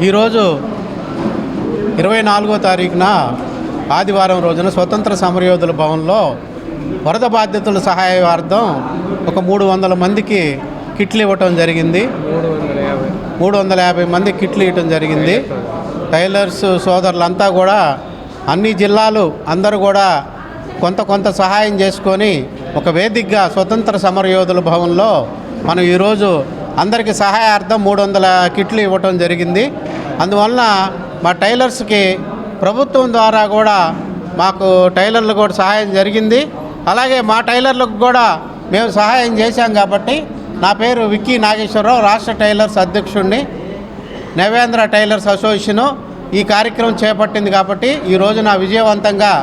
ఈరోజు 24వ తారీఖున ఆదివారం రోజున స్వతంత్ర సమరయోధుల భవన్లో వరద బాధితుల సహాయార్థం ఒక 300 మందికి కిట్లు ఇవ్వటం జరిగింది. 350 మంది కిట్లు ఇవ్వటం జరిగింది. టైలర్స్ సోదరులంతా కూడా అన్ని జిల్లాలు అందరూ కూడా కొంత సహాయం చేసుకొని ఒక వేదికగా స్వతంత్ర సమరయోధుల భవన్లో మనం ఈరోజు అందరికీ సహాయార్థం 300 కిట్లు ఇవ్వటం జరిగింది. అందువలన మా టైలర్స్కి ప్రభుత్వం ద్వారా కూడా మాకు టైలర్లు కూడా సహాయం జరిగింది. అలాగే మా టైలర్లకు కూడా మేము సహాయం చేశాం. కాబట్టి నా పేరు విక్కీ నాగేశ్వరరావు, రాష్ట్ర టైలర్స్ అధ్యక్షుడిని, నవేంద్ర టైలర్స్ అసోసియేషను ఈ కార్యక్రమం చేపట్టింది. కాబట్టి ఈరోజు నా విజయవంతంగా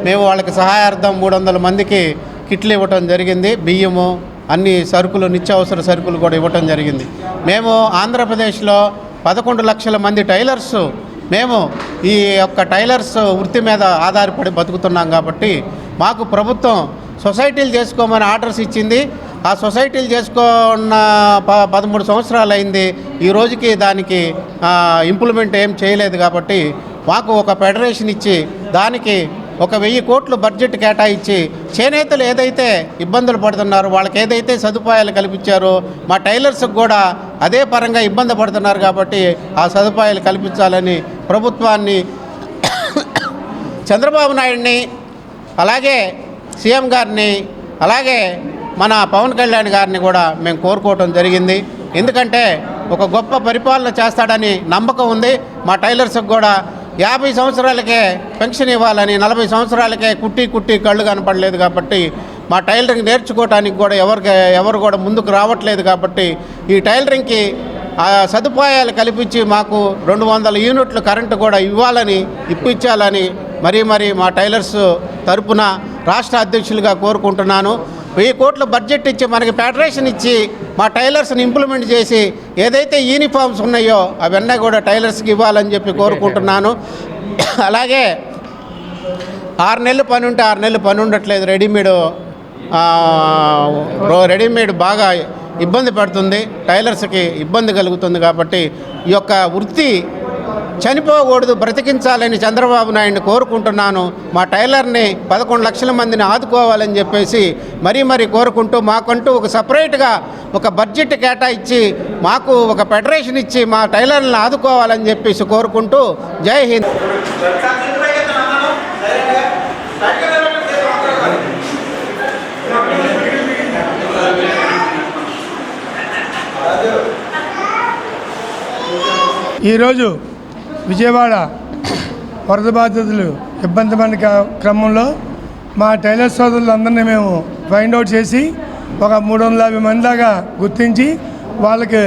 మేము వాళ్ళకి సహాయార్థం 300 మందికి కిట్లు ఇవ్వటం జరిగింది. బియ్యము, అన్ని సరుకులు, నిత్యావసర సరుకులు కూడా ఇవ్వటం జరిగింది. మేము ఆంధ్రప్రదేశ్లో 11 లక్షల మంది టైలర్స్ మేము ఈ యొక్క టైలర్స్ వృత్తి మీద ఆధారపడి బతుకుతున్నాం. కాబట్టి మాకు ప్రభుత్వం సొసైటీలు చేసుకోమని ఆర్డర్స్ ఇచ్చింది. ఆ సొసైటీలు చేసుకున్న 13 సంవత్సరాలు అయింది. ఈ రోజుకి దానికి ఇంప్లిమెంట్ ఏం చేయలేదు. కాబట్టి మాకు ఒక ఫెడరేషన్ ఇచ్చి దానికి ఒక 1000 కోట్లు బడ్జెట్ కేటాయించి చేనేతలు ఏదైతే ఇబ్బందులు పడుతున్నారో వాళ్ళకి ఏదైతే సదుపాయాలు కల్పించారో మా టైలర్స్కి కూడా అదే పరంగా ఇబ్బంది పడుతున్నారు. కాబట్టి ఆ సదుపాయాలు కల్పించాలని ప్రభుత్వాన్ని, చంద్రబాబు నాయుడిని, అలాగే సీఎం గారిని, అలాగే మన పవన్ కళ్యాణ్ గారిని కూడా మేము కోరుకోవటం జరిగింది. ఎందుకంటే ఒక గొప్ప పరిపాలన చేస్తాడని నమ్మకం ఉంది. మా టైలర్స్కి కూడా 50 సంవత్సరాలకే పెన్షన్ ఇవ్వాలని, 40 సంవత్సరాలకే కుట్టి కళ్ళు కనపడలేదు. కాబట్టి మా టైలరింగ్ నేర్చుకోవడానికి కూడా ఎవరు కూడా ముందుకు రావట్లేదు. కాబట్టి ఈ టైలరింగ్కి సదుపాయాలు కల్పించి మాకు 200 యూనిట్లు కరెంటు కూడా ఇప్పించాలని మరీ మా టైలర్స్ తరపున రాష్ట్ర అధ్యక్షులుగా కోరుకుంటున్నాను. 1000 కోట్ల బడ్జెట్ ఇచ్చి మనకి ఫెడరేషన్ ఇచ్చి మా టైలర్స్ని ఇంప్లిమెంట్ చేసి ఏదైతే యూనిఫామ్స్ ఉన్నాయో అవన్నీ కూడా టైలర్స్కి ఇవ్వాలని చెప్పి కోరుకుంటున్నాను. అలాగే 6 నెలలు పని ఉంటే 6 నెలలు పని ఉండట్లేదు. రెడీమేడ్ బాగా ఇబ్బంది పడుతుంది, టైలర్స్కి ఇబ్బంది కలుగుతుంది. కాబట్టి ఈ యొక్క వృత్తి చనిపోకూడదు, బ్రతికించాలని చంద్రబాబు నాయుడిని కోరుకుంటున్నాను. మా టైలర్ని 11 లక్షల మందిని ఆదుకోవాలని చెప్పేసి మరీ కోరుకుంటూ మాకంటూ ఒక సపరేట్గా ఒక బడ్జెట్ కేటాయించి మాకు ఒక ఫెడరేషన్ ఇచ్చి మా టైలర్లను ఆదుకోవాలని చెప్పేసి కోరుకుంటూ జై హింద్. ఈరోజు విజయవాడ వరద బాధితులు ఇబ్బంది పడిన క్రమంలో మా టైలర్ సోదరులందరినీ మేము ఫైండ్ అవుట్ చేసి ఒక 350 మంది దాకా గుర్తించి వాళ్ళకి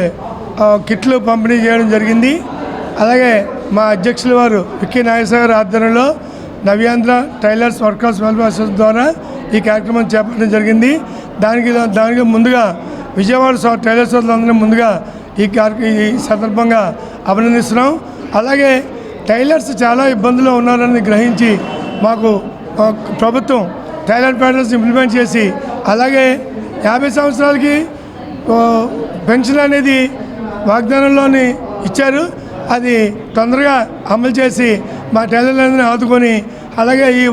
కిట్లు పంపిణీ చేయడం జరిగింది. అలాగే మా అధ్యక్షుల వారు విక్కీ నాగేశ్వర ఆధ్వర్యంలో నవ్యాంధ్ర టైలర్స్ వర్కర్స్ వెల్ఫేర్ అసోసియేషన్ ద్వారా ఈ కార్యక్రమం చేపట్టడం జరిగింది. దానికి ముందుగా విజయవాడ టైలర్ సోదరులందరినీ ముందుగా ఈ సందర్భంగా అభినందిస్తున్నాం. అలాగే టైలర్స్ చాలా ఇబ్బందులు ఉన్నారని గ్రహించి మాకు ప్రభుత్వం టైలర్ ఫెడరేషన్ ఇంప్లిమెంట్ చేసి అలాగే 50 సంవత్సరాలకి పెన్షన్ అనేది వాగ్దానంలోని ఇచ్చారు. అది తొందరగా అమలు చేసి మా టైలర్లందరినీ ఆదుకొని అలాగే ఈ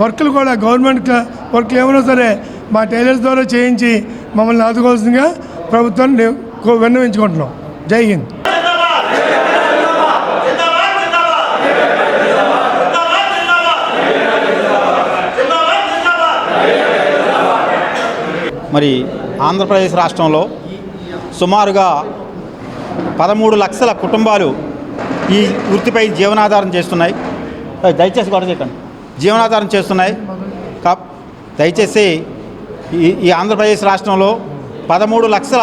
వర్కులు కూడా గవర్నమెంట్ వర్కులు ఏమైనా సరే మా టైలర్స్ ద్వారా చేయించి మమ్మల్ని ఆదుకోవాల్సిందిగా ప్రభుత్వాన్ని విన్నవించుకుంటున్నాం. జై హింద్. మరి ఆంధ్రప్రదేశ్ రాష్ట్రంలో సుమారుగా 13 లక్షల కుటుంబాలు ఈ వృత్తిపై జీవనాధారం చేస్తున్నాయి. దయచేసి కూడా చెప్పండి, జీవనాధారం చేస్తున్నాయి. దయచేసి ఈ ఆంధ్రప్రదేశ్ రాష్ట్రంలో 13 లక్షల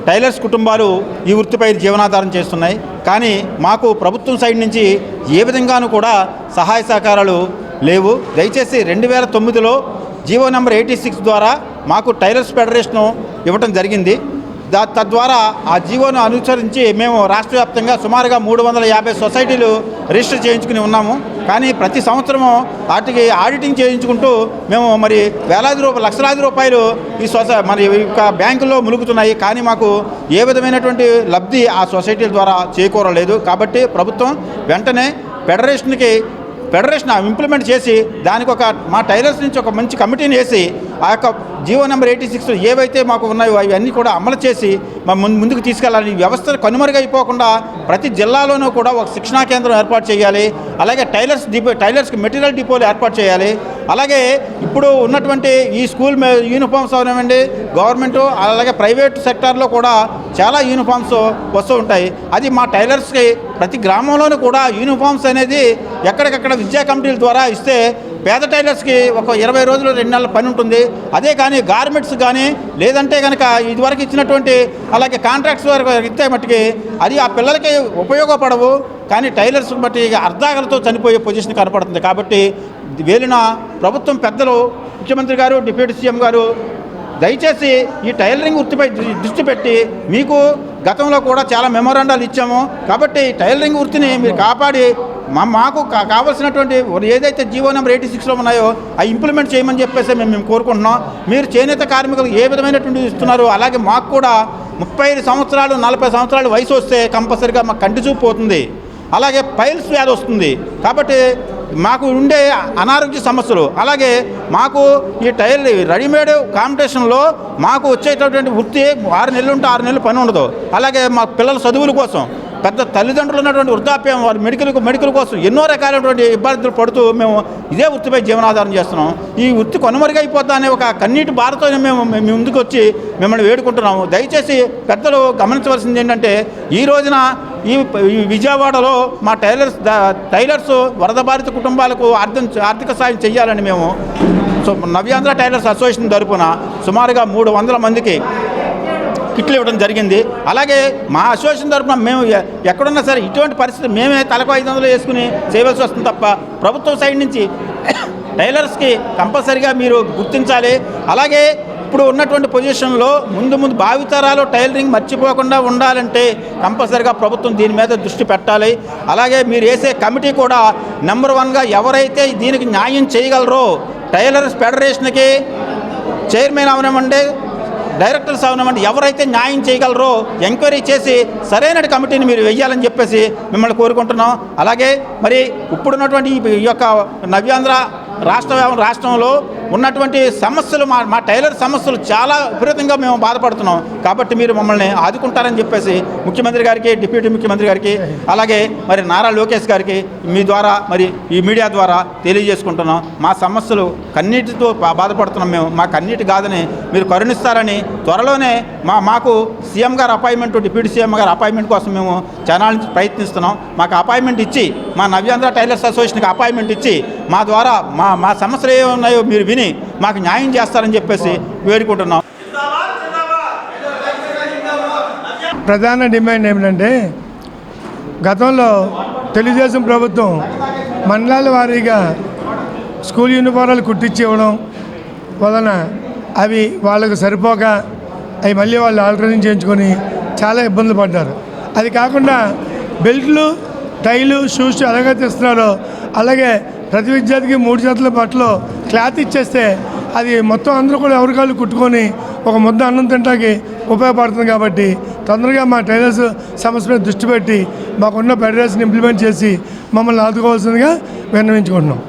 టైలర్స్ కుటుంబాలు ఈ వృత్తిపై జీవనాధారం చేస్తున్నాయి. కానీ మాకు ప్రభుత్వం సైడ్ నుంచి ఏ విధంగానూ కూడా సహాయ సహకారాలు లేవు. దయచేసి 2009లో జీవో నెంబర్ 86 ద్వారా మాకు టైలర్స్ ఫెడరేషన్ ఇవ్వటం జరిగింది. తద్వారా ఆ జీవోను అనుసరించి మేము రాష్ట్ర వ్యాప్తంగా సుమారుగా 350 సొసైటీలు రిజిస్టర్ చేయించుకుని ఉన్నాము. కానీ ప్రతి సంవత్సరము వాటికి ఆడిటింగ్ చేయించుకుంటూ మేము మరి లక్షలాది రూపాయలు మరి బ్యాంకుల్లో ములుగుతున్నాయి. కానీ మాకు ఏ విధమైనటువంటి లబ్ధి ఆ సొసైటీల ద్వారా చేకూరలేదు. కాబట్టి ప్రభుత్వం వెంటనే ఫెడరేషన్ ఇంప్లిమెంట్ చేసి దానికి మా టైలర్స్ నుంచి ఒక మంచి కమిటీని వేసి ఆ యొక్క జీవో నెంబర్ 86 ఏవైతే మాకు ఉన్నాయో అవన్నీ కూడా అమలు చేసి ముందుకు తీసుకెళ్ళాలి. వ్యవస్థ కనుమరుగైపోకుండా ప్రతి జిల్లాలోనూ కూడా ఒక శిక్షణా కేంద్రం ఏర్పాటు చేయాలి. అలాగే టైలర్స్కి మెటీరియల్ డిపోలు ఏర్పాటు చేయాలి. అలాగే ఇప్పుడు ఉన్నటువంటి ఈ స్కూల్ యూనిఫామ్స్ అవనివ్వండి, గవర్నమెంట్ అలాగే ప్రైవేట్ సెక్టార్లో కూడా చాలా యూనిఫామ్స్ వస్తూ ఉంటాయి. అది మా టైలర్స్కి ప్రతి గ్రామంలోనూ కూడా యూనిఫామ్స్ అనేది ఎక్కడికక్కడ విద్యా కమిటీల ద్వారా ఇస్తే పేద టైలర్స్కి ఒక 20 రోజులు 2 నెలల పని ఉంటుంది. అదే కానీ గార్మెంట్స్ కానీ లేదంటే కనుక ఇదివరకు ఇచ్చినటువంటి అలాగే కాంట్రాక్ట్స్ వరకు ఇస్తే మట్టుకి అది ఆ పిల్లలకి ఉపయోగపడవు. కానీ టైలర్స్ బట్టి అర్ధాగలతో చనిపోయే పొజిషన్ కనపడుతుంది. కాబట్టి వేలిన ప్రభుత్వం పెద్దలు ముఖ్యమంత్రి గారు, డిప్యూటీ సీఎం గారు దయచేసి ఈ టైలరింగ్ వృత్తిపై దృష్టి పెట్టి, మీకు గతంలో కూడా చాలా మెమోరాండాలు ఇచ్చాము. కాబట్టి టైలరింగ్ వృత్తిని మీరు కాపాడి మాకు కావాల్సినటువంటి ఏదైతే జీవో నెంబర్ 86లో ఉన్నాయో అవి ఇంప్లిమెంట్ చేయమని చెప్పేసి మేము కోరుకుంటున్నాం. మీరు చేనేత కార్మికులకు ఏ విధమైనటువంటి ఇస్తున్నారు, అలాగే మాకు కూడా 35 సంవత్సరాలు 40 సంవత్సరాలు వయసు వస్తే కంపల్సరీగా మాకు కంటి చూపు పోతుంది, అలాగే పైల్స్ వ్యాధి వస్తుంది. కాబట్టి మాకు ఉండే అనారోగ్య సమస్యలు, అలాగే మాకు ఈ రెడీమేడ్ కాంపిటీషన్లో మాకు వచ్చేటటువంటి వృత్తి 6 నెలలు ఉంటే 6 నెలలు పని ఉండదు. అలాగే మా పిల్లల చదువుల కోసం, పెద్ద తల్లిదండ్రులు ఉన్నటువంటి వృద్ధాప్యం, వారి మెడికల్ కోసం ఎన్నో రకాలైనటువంటి ఇబ్బందులు పడుతూ మేము ఇదే వృత్తిపై జీవనాధారం చేస్తున్నాం. ఈ వృత్తి కొనుమరుగైపోతా అనే ఒక కన్నీటి బాధతో మేము ముందుకు వచ్చి మిమ్మల్ని వేడుకుంటున్నాము. దయచేసి పెద్దలు గమనించవలసింది ఏంటంటే, ఈ రోజున ఈ విజయవాడలో మా టైలర్స్ వరద బాధిత కుటుంబాలకు ఆర్థిక సాయం చేయాలని మేము నవ్యాంధ్ర టైలర్స్ అసోసియేషన్ తరపున సుమారుగా 300 మందికి కిట్లు ఇవ్వడం జరిగింది. అలాగే మా అసోసియేషన్ తరఫున మేము ఎక్కడున్నా సరే ఇటువంటి పరిస్థితి మేమే తలకు 500 వేసుకుని చేయవలసి వస్తుంది తప్ప ప్రభుత్వం సైడ్ నుంచి టైలర్స్కి కంపల్సరీగా మీరు గుర్తించాలి. అలాగే ఇప్పుడు ఉన్నటువంటి పొజిషన్లో ముందు భావితరాలు టైలరింగ్ మర్చిపోకుండా ఉండాలంటే కంపల్సరీగా ప్రభుత్వం దీని మీద దృష్టి పెట్టాలి. అలాగే మీరు వేసే కమిటీ కూడా నెంబర్ 1గా ఎవరైతే దీనికి న్యాయం చేయగలరో టైలర్స్ ఫెడరేషన్కి చైర్మన్ అవనివ్వండి, డైరెక్టర్స్ అవనివ్వండి, ఎవరైతే న్యాయం చేయగలరో ఎంక్వైరీ చేసి సరైన కమిటీని మీరు వెయ్యాలని చెప్పేసి మిమ్మల్ని కోరుకుంటున్నాం. అలాగే మరి ఇప్పుడున్నటువంటి ఈ యొక్క నవ్యాంధ్ర రాష్ట్రంలో ఉన్నటువంటి సమస్యలు మా టైలర్ సమస్యలు చాలా విపరీతంగా మేము బాధపడుతున్నాం. కాబట్టి మీరు మమ్మల్ని ఆదుకుంటారని చెప్పేసి ముఖ్యమంత్రి గారికి, డిప్యూటీ ముఖ్యమంత్రి గారికి, అలాగే మరి నారా లోకేష్ గారికి మీ ద్వారా మరి ఈ మీడియా ద్వారా తెలియజేసుకుంటున్నాం. మా సమస్యలు కన్నీటితో బాధపడుతున్నాం. మా కన్నీటి కాదని మీరు కరుణిస్తారని త్వరలోనే మాకు సీఎం గారు అపాయింట్మెంట్, డిప్యూటీ సీఎం గారు అపాయింట్మెంట్ కోసం మేము చాలా నుంచి ప్రయత్నిస్తున్నాం. మాకు అపాయింట్మెంట్ ఇచ్చి, మా నవ్యాంధ్ర టైలర్స్ అసోసియేషన్కి అపాయింట్మెంట్ ఇచ్చి మా ద్వారా మా సమస్యలు ఏ ఉన్నాయో మీరు విని మాకు న్యాయం చేస్తారని చెప్పేసి వేడుకుంటున్నాం. ప్రధాన డిమాండ్ ఏమిటంటే, గతంలో తెలుగుదేశం ప్రభుత్వం మండలాల వారీగా స్కూల్ యూనిఫారాలు కుట్టించి ఇవ్వడం వలన అవి వాళ్ళకు సరిపోక అవి మళ్ళీ వాళ్ళు ఆల్టరేషన్ చేయించుకొని చాలా ఇబ్బందులు పడ్డారు. అది కాకుండా బెల్ట్లు, టైలు, షూస్ ఎలాగైతే ఇస్తున్నారో అలాగే ప్రతి విద్యార్థికి 3 జతల బట్టలు క్లాత్ ఇచ్చేస్తే అది మొత్తం అందరూ కూడా ఎవరికాళ్ళు కుట్టుకొని ఒక ముద్ద అన్నం తింటానికి ఉపయోగపడుతుంది. కాబట్టి తొందరగా మా టైలర్స్ సమస్య మీద దృష్టి పెట్టి మాకున్న ఫెడరేషన్ ఇంప్లిమెంట్ చేసి మమ్మల్ని ఆదుకోవాల్సిందిగా విన్నవించుకుంటున్నాం.